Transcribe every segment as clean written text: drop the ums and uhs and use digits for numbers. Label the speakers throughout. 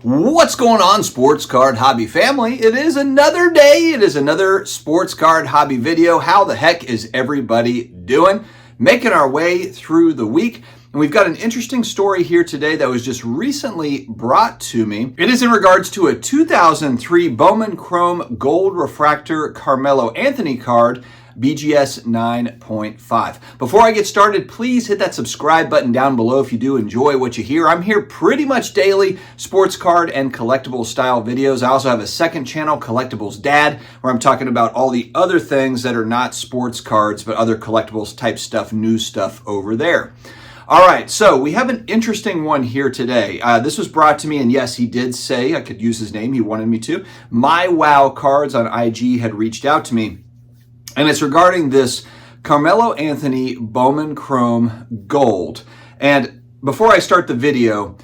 Speaker 1: What's going on, sports card hobby family? It is another day. It is another sports card hobby video. How the heck is everybody doing? Making our way through the week. And we've got an interesting story here today that was just recently brought to me. It is in regards to a 2003 Bowman Chrome Gold Refractor Carmelo Anthony card, BGS 9.5. Before I get started, please hit that subscribe button down below if you do enjoy what you hear. I'm here pretty much daily, sports card and collectible style videos. I also have a second channel, Collectibles Dad, where I'm talking about all the other things that are not sports cards, but other collectibles type stuff, news stuff over there. All right, so we have an interesting one here today. This was brought to me, and yes, he did say I could use his name. He wanted me to. My Wow Cards on IG had reached out to me, and it's regarding this Carmelo Anthony Bowman Chrome Gold. And before I start the video,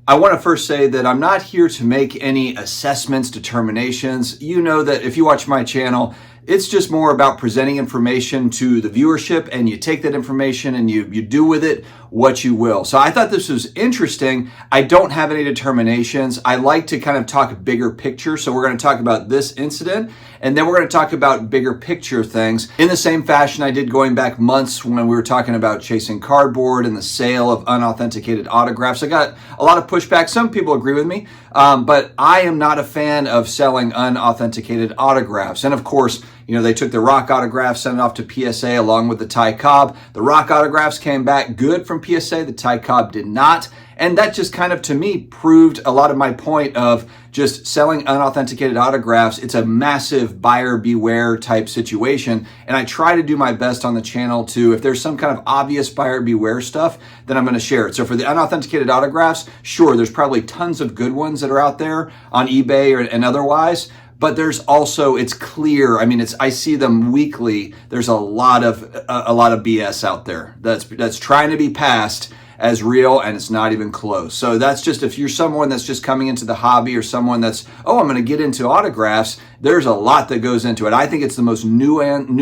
Speaker 1: I want to first say that I'm not here to make any assessments, determinations. You know that if you watch my channel, it's just more about presenting information to the viewership, and you take that information and you do with it what you will. So I thought this was interesting. I don't have any determinations. I like to kind of talk bigger picture. So we're going to talk about this incident, and then we're going to talk about bigger picture things in the same fashion I did going back months when we were talking about chasing cardboard and the sale of unauthenticated autographs. I got a lot of pushback. Some people agree with me, but I am not a fan of selling unauthenticated autographs. And of course, you know, they took the Rock autographs, sent it off to PSA along with the Ty Cobb. The Rock autographs came back good from PSA. The Ty Cobb did not. And that just kind of, to me, proved a lot of my point of just selling unauthenticated autographs. It's a massive buyer beware type situation. And I try to do my best on the channel to, if there's some kind of obvious buyer beware stuff, then I'm going to share it. So for the unauthenticated autographs, sure, there's probably tons of good ones that are out there on eBay and otherwise. But there's also, it's clear, I mean, I see them weekly. There's a lot of BS out there that's trying to be passed as real, and it's not even close. So that's just, if you're someone that's just coming into the hobby, or someone that's, I'm going to get into autographs, there's a lot that goes into it. I think it's the most nuanced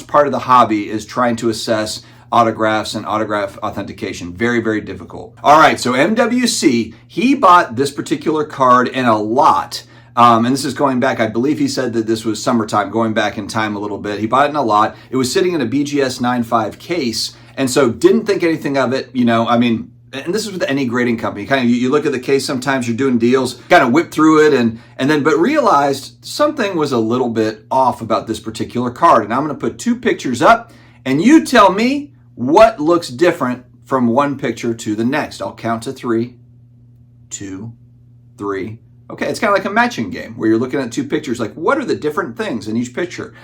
Speaker 1: part of the hobby is trying to assess autographs and autograph authentication. Very, very difficult. All right, so MWC, he bought this particular card in a lot. And this is going back, I believe he said that this was summertime, going back in time a little bit. He bought it in a lot. It was sitting in a BGS 9.5 case, and so didn't think anything of it. You know, I mean, and this is with any grading company. Kind of, you look at the case, sometimes you're doing deals, kind of whip through it, and then, but realized something was a little bit off about this particular card. And I'm going to put two pictures up, and you tell me what looks different from one picture to the next. I'll count to 3, 2, 3. Okay, it's kind of like a matching game where you're looking at two pictures, like what are the different things in each picture?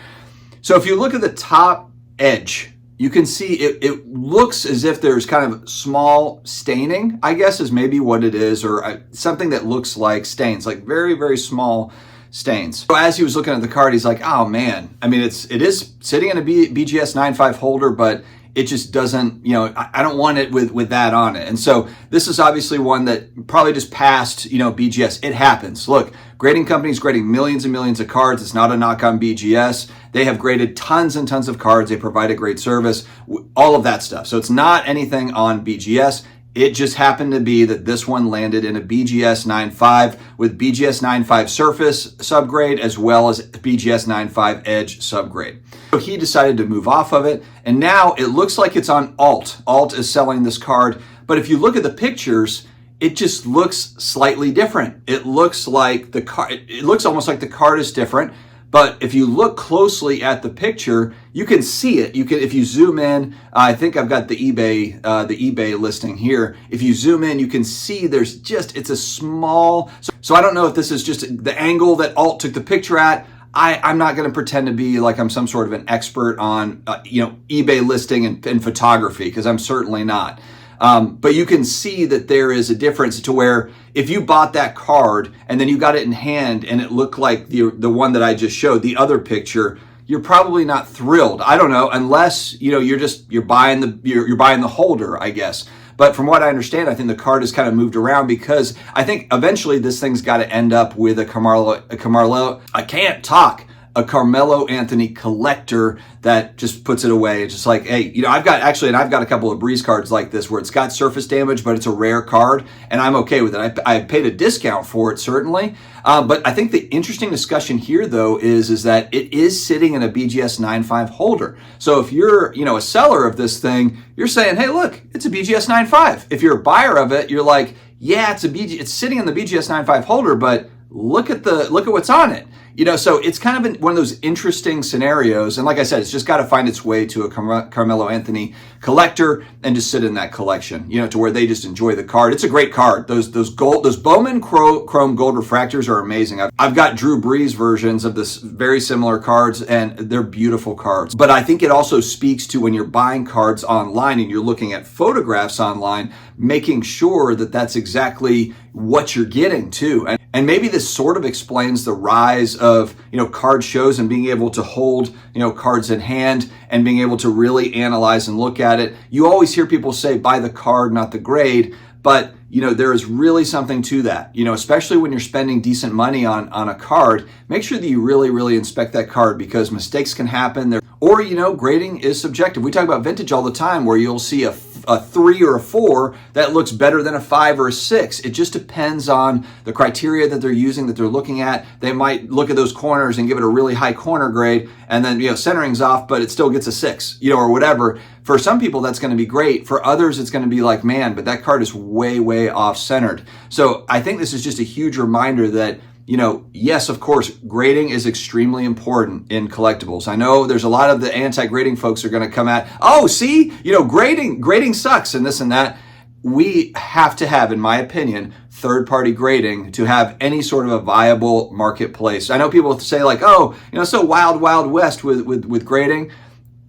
Speaker 1: So if you look at the top edge, you can see it looks as if there's kind of small staining, I guess is maybe what it is, or something that looks like stains, like very, very small stains. So as he was looking at the card, he's like, oh man, I mean, it is sitting in a BGS 9.5 holder, but it just doesn't, you know, I don't want it with that on it. And so this is obviously one that probably just passed, you know, BGS. It happens. Look, grading companies grading millions and millions of cards. It's not a knock on BGS. They have graded tons and tons of cards. They provide a great service, all of that stuff. So it's not anything on BGS. It just happened to be that this one landed in a BGS 9.5 with BGS 9.5 Surface subgrade as well as BGS 9.5 Edge subgrade. So he decided to move off of it, and now it looks like it's on Alt. Alt is selling this card, but if you look at the pictures, it just looks slightly different. It looks like it looks almost like the card is different. But if you look closely at the picture, you can see it. You can, if you zoom in, I think I've got the eBay listing here. If you zoom in, you can see there's just, it's a small, so I don't know if this is just the angle that Alt took the picture at. I'm not going to pretend to be like I'm some sort of an expert on, eBay listing and photography, because I'm certainly not. But you can see that there is a difference to where if you bought that card and then you got it in hand and it looked like the one that I just showed, the other picture, you're probably not thrilled. I don't know, unless, you know, you're buying the holder, I guess. But from what I understand, I think the card has kind of moved around because I think eventually this thing's got to end up with a Carmelo, I can't talk, a Carmelo Anthony collector that just puts it away. It's just like, hey, you know, I've got a couple of Breeze cards like this where it's got surface damage, but it's a rare card, and I'm okay with it. I paid a discount for it, certainly. But I think the interesting discussion here, though, is that it is sitting in a BGS 9.5 holder. So if you're, you know, a seller of this thing, you're saying, hey, look, it's a BGS 9.5. If you're a buyer of it, you're like, yeah, it's sitting in the BGS 9.5 holder, but look at what's on it. You know, so it's kind of one of those interesting scenarios. And like I said, it's just got to find its way to a Carmelo Anthony collector and just sit in that collection, you know, to where they just enjoy the card. It's a great card. Those Bowman Chrome Gold Refractors are amazing. I've got Drew Brees versions of this very similar cards, and they're beautiful cards. But I think it also speaks to when you're buying cards online and you're looking at photographs online, making sure that that's exactly what you're getting too. And maybe this sort of explains the rise of, you know, card shows and being able to hold, you know, cards in hand and being able to really analyze and look at it. You always hear people say, buy the card, not the grade. But, you know, there is really something to that, you know, especially when you're spending decent money on a card. Make sure that you really, really inspect that card, because mistakes can happen. Or, you know, grading is subjective. We talk about vintage all the time, where you'll see a 3 or a 4 that looks better than a 5 or a 6. It just depends on the criteria that they're using, that they're looking at. They might look at those corners and give it a really high corner grade, and then, you know, centering's off, but it still gets a 6, you know, or whatever. For some people, that's going to be great. For others, it's going to be like, man, but that card is way, way off centered. So I think this is just a huge reminder that, you know, yes, of course, grading is extremely important in collectibles. I know there's a lot of the anti-grading folks are going to come at, oh, see, you know, grading sucks and this and that. We have to have, in my opinion, third-party grading to have any sort of a viable marketplace. I know people say like, oh, you know, so wild, wild west with grading.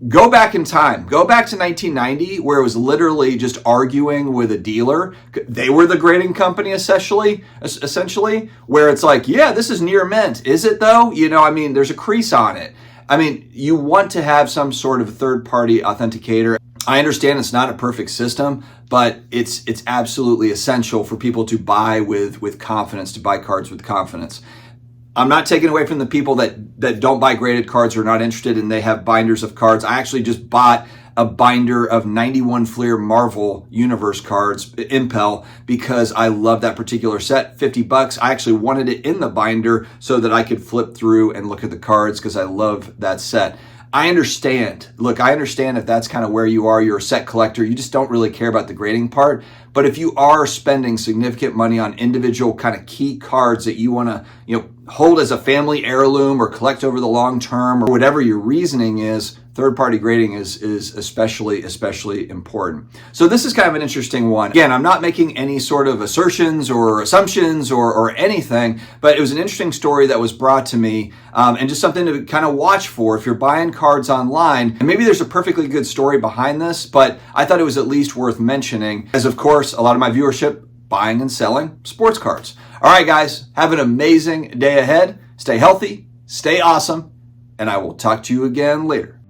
Speaker 1: Go back in time. Go back to 1990, where it was literally just arguing with a dealer. They were the grading company, essentially, where it's like, yeah, this is near mint. Is it though? You know, I mean, there's a crease on it. I mean, you want to have some sort of third-party authenticator. I understand it's not a perfect system, but it's absolutely essential for people to buy with confidence, to buy cards with confidence. I'm not taking away from the people that don't buy graded cards or are not interested and they have binders of cards. I actually just bought a binder of 91 Fleer Marvel Universe cards, Impel, because I love that particular set. $50. I actually wanted it in the binder so that I could flip through and look at the cards, because I love that set. I understand. Look, I understand if that's kind of where you are. You're a set collector. You just don't really care about the grading part. But if you are spending significant money on individual kind of key cards that you want to, you know, hold as a family heirloom or collect over the long term, or whatever your reasoning is, third-party grading is especially important. So this is kind of an interesting one. Again, I'm not making any sort of assertions or assumptions or anything, but it was an interesting story that was brought to me, and just something to kind of watch for if you're buying cards online. And maybe there's a perfectly good story behind this, but I thought it was at least worth mentioning, as of course, a lot of my viewership buying and selling sports cards. All right, guys, have an amazing day ahead. Stay healthy, stay awesome, and I will talk to you again later.